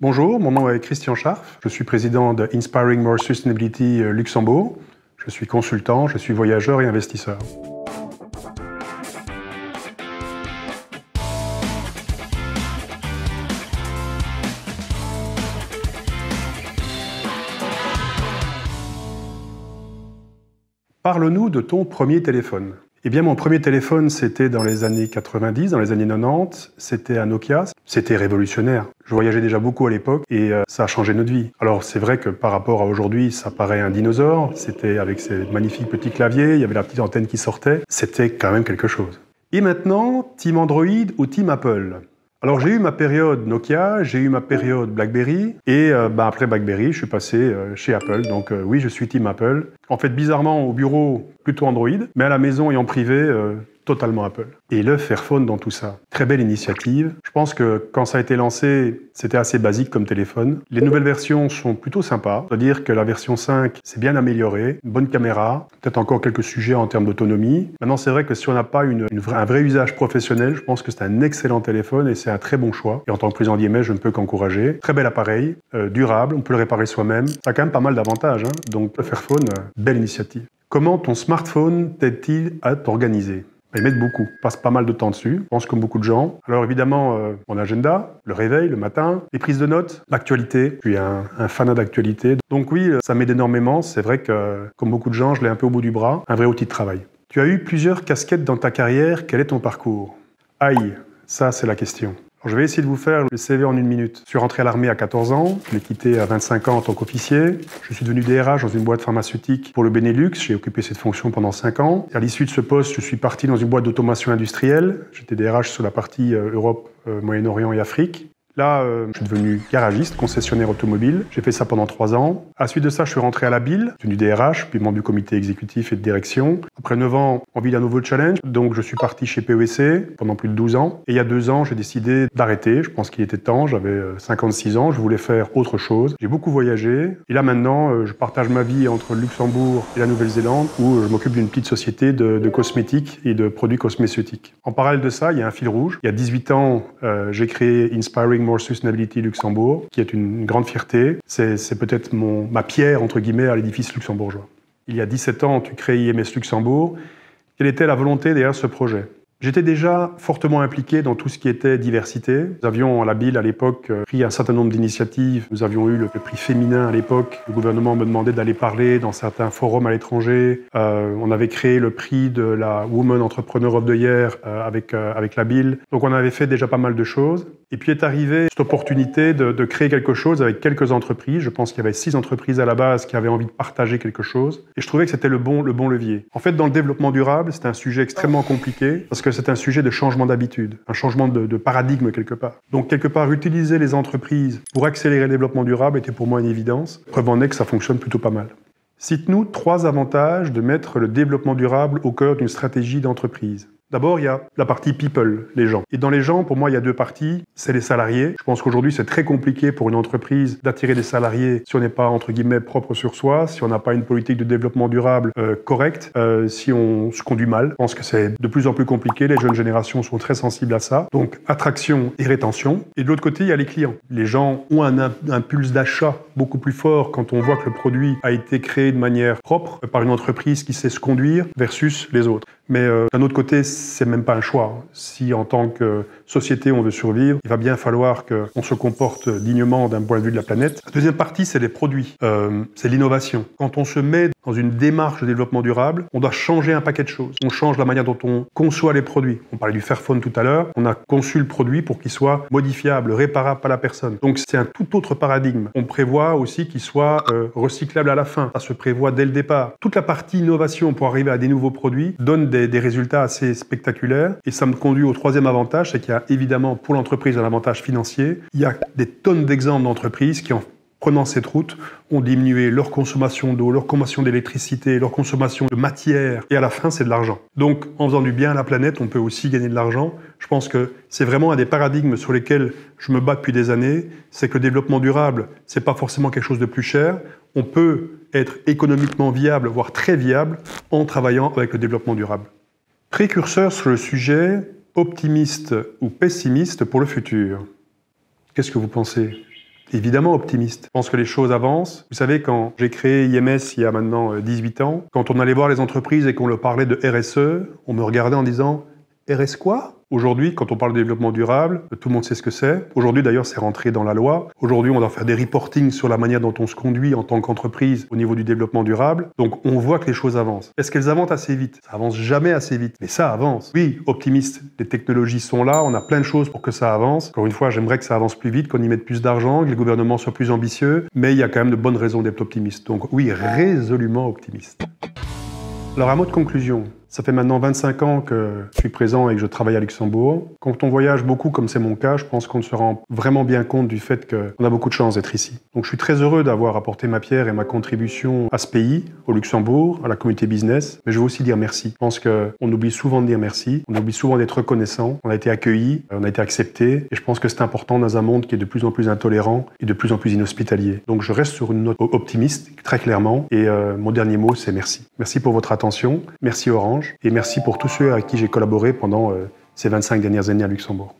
Bonjour, mon nom est Christian Scharff. Je suis président de Inspiring More Sustainability Luxembourg. Je suis consultant, je suis voyageur et investisseur. Parle-nous de ton premier téléphone. Eh bien, mon premier téléphone, c'était dans les années 90, dans les années 90. C'était un Nokia. C'était révolutionnaire. Je voyageais déjà beaucoup à l'époque et ça a changé notre vie. Alors, c'est vrai que par rapport à aujourd'hui, ça paraît un dinosaure. C'était avec ces magnifiques petits claviers, il y avait la petite antenne qui sortait. C'était quand même quelque chose. Et maintenant, team Android ou team Apple? Alors j'ai eu ma période Nokia, j'ai eu ma période BlackBerry, et après BlackBerry, je suis passé chez Apple. Donc oui, je suis team Apple. En fait, bizarrement, au bureau, plutôt Android, mais à la maison et en privé, totalement Apple. Et le Fairphone dans tout ça. Très belle initiative. Je pense que quand ça a été lancé, c'était assez basique comme téléphone. Les nouvelles versions sont plutôt sympas. C'est-à-dire que la version 5 s'est bien améliorée, une bonne caméra, peut-être encore quelques sujets en termes d'autonomie. Maintenant, c'est vrai que si on n'a pas un vrai usage professionnel, je pense que c'est un excellent téléphone et c'est un très bon choix. Et en tant que président d'IMS, je ne peux qu'encourager. Très bel appareil, durable, on peut le réparer soi-même. Ça a quand même pas mal d'avantages, hein. Donc le Fairphone, belle initiative. Comment ton smartphone t'aide-t-il à t'organiser? Ils m'aident beaucoup. Je passe pas mal de temps dessus, je pense comme beaucoup de gens. Alors évidemment, mon agenda, le réveil, le matin, les prises de notes, l'actualité. Je suis un fanat d'actualité. Donc oui, ça m'aide énormément. C'est vrai que, comme beaucoup de gens, je l'ai un peu au bout du bras. Un vrai outil de travail. Tu as eu plusieurs casquettes dans ta carrière. Quel est ton parcours? Aïe, ça c'est la question. Alors, je vais essayer de vous faire le CV en 1 minute. Je suis rentré à l'armée à 14 ans, je l'ai quitté à 25 ans en tant qu'officier. Je suis devenu DRH dans une boîte pharmaceutique pour le Benelux. J'ai occupé cette fonction pendant 5 ans. Et à l'issue de ce poste, je suis parti dans une boîte d'automation industrielle. J'étais DRH sur la partie Europe, Moyen-Orient et Afrique. Là, je suis devenu garagiste, concessionnaire automobile. J'ai fait ça pendant 3 ans. À la suite de ça, je suis rentré à la BIL, devenu DRH, puis membre du comité exécutif et de direction. Après 9 ans, envie d'un nouveau challenge. Donc, je suis parti chez PEC pendant plus de 12 ans. Et il y a 2 ans, j'ai décidé d'arrêter. Je pense qu'il était temps. J'avais 56 ans. Je voulais faire autre chose. J'ai beaucoup voyagé. Et là, maintenant, je partage ma vie entre le Luxembourg et la Nouvelle-Zélande, où je m'occupe d'une petite société de cosmétiques et de produits cosméceutiques. En parallèle de ça, il y a un fil rouge. Il y a 18 ans, j'ai créé Inspiring More Sustainability Luxembourg, qui est une grande fierté. C'est peut-être ma pierre, entre guillemets, à l'édifice luxembourgeois. Il y a 17 ans, tu crées IMS Luxembourg. Quelle était la volonté derrière ce projet? J'étais déjà fortement impliqué dans tout ce qui était diversité. Nous avions à la BIL à l'époque pris un certain nombre d'initiatives. Nous avions eu le prix féminin à l'époque. Le gouvernement me demandait d'aller parler dans certains forums à l'étranger. On avait créé le prix de la Woman Entrepreneur of the Year avec la BIL. Donc on avait fait déjà pas mal de choses. Et puis est arrivée cette opportunité de créer quelque chose avec quelques entreprises. Je pense qu'il y avait 6 entreprises à la base qui avaient envie de partager quelque chose. Et je trouvais que c'était le bon levier. En fait, dans le développement durable, c'est un sujet extrêmement compliqué parce que c'est un sujet de changement d'habitude, un changement de paradigme quelque part. Donc quelque part, utiliser les entreprises pour accélérer le développement durable était pour moi une évidence. Preuve en est que ça fonctionne plutôt pas mal. Cite-nous 3 avantages de mettre le développement durable au cœur d'une stratégie d'entreprise. D'abord, il y a la partie people, les gens. Et dans les gens, pour moi, il y a 2 parties. C'est les salariés. Je pense qu'aujourd'hui, c'est très compliqué pour une entreprise d'attirer des salariés si on n'est pas, entre guillemets, propre sur soi, si on n'a pas une politique de développement durable correcte, si on se conduit mal. Je pense que c'est de plus en plus compliqué. Les jeunes générations sont très sensibles à ça. Donc, attraction et rétention. Et de l'autre côté, il y a les clients. Les gens ont un impulse d'achat beaucoup plus fort quand on voit que le produit a été créé de manière propre par une entreprise qui sait se conduire versus les autres. Mais d'un autre côté, c'est même pas un choix. Si en tant que société on veut survivre, il va bien falloir qu'on se comporte dignement d'un point de vue de la planète. La deuxième partie, c'est les produits, c'est l'innovation. Quand on se met dans une démarche de développement durable, on doit changer un paquet de choses. On change la manière dont on conçoit les produits. On parlait du Fairphone tout à l'heure. On a conçu le produit pour qu'il soit modifiable, réparable par la personne. Donc c'est un tout autre paradigme. On prévoit aussi qu'il soit recyclable à la fin. Ça se prévoit dès le départ. Toute la partie innovation pour arriver à des nouveaux produits donne des résultats assez spectaculaires. Et ça me conduit au 3e avantage, c'est qu'il y a évidemment pour l'entreprise un avantage financier. Il y a des tonnes d'exemples d'entreprises qui, en prenant cette route, ont diminué leur consommation d'eau, leur consommation d'électricité, leur consommation de matière. Et à la fin, c'est de l'argent. Donc, en faisant du bien à la planète, on peut aussi gagner de l'argent. Je pense que c'est vraiment un des paradigmes sur lesquels je me bats depuis des années. C'est que le développement durable, c'est pas forcément quelque chose de plus cher. On peut être économiquement viable, voire très viable, en travaillant avec le développement durable. Précurseur sur le sujet, optimiste ou pessimiste pour le futur. Qu'est-ce que vous pensez? Évidemment optimiste. Je pense que les choses avancent. Vous savez, quand j'ai créé IMS il y a maintenant 18 ans, quand on allait voir les entreprises et qu'on leur parlait de RSE, on me regardait en disant « RS quoi ?» Aujourd'hui, quand on parle de développement durable, tout le monde sait ce que c'est. Aujourd'hui, d'ailleurs, c'est rentré dans la loi. Aujourd'hui, on doit faire des reportings sur la manière dont on se conduit en tant qu'entreprise au niveau du développement durable. Donc, on voit que les choses avancent. Est-ce qu'elles avancent assez vite? Ça avance jamais assez vite, mais ça avance. Oui, optimiste. Les technologies sont là, on a plein de choses pour que ça avance. Encore une fois, j'aimerais que ça avance plus vite, qu'on y mette plus d'argent, que les gouvernements soient plus ambitieux, mais il y a quand même de bonnes raisons d'être optimiste. Donc oui, résolument optimiste. Alors, un mot de conclusion. Ça fait maintenant 25 ans que je suis présent et que je travaille à Luxembourg. Quand on voyage beaucoup, comme c'est mon cas, je pense qu'on se rend vraiment bien compte du fait qu'on a beaucoup de chance d'être ici. Donc je suis très heureux d'avoir apporté ma pierre et ma contribution à ce pays, au Luxembourg, à la communauté business. Mais je veux aussi dire merci. Je pense qu'on oublie souvent de dire merci, on oublie souvent d'être reconnaissant. On a été accueillis, on a été acceptés. Et je pense que c'est important dans un monde qui est de plus en plus intolérant et de plus en plus inhospitalier. Donc je reste sur une note optimiste, très clairement. Et mon dernier mot, c'est merci. Merci pour votre attention. Merci Orange. Et merci pour tous ceux avec qui j'ai collaboré pendant ces 25 dernières années à Luxembourg.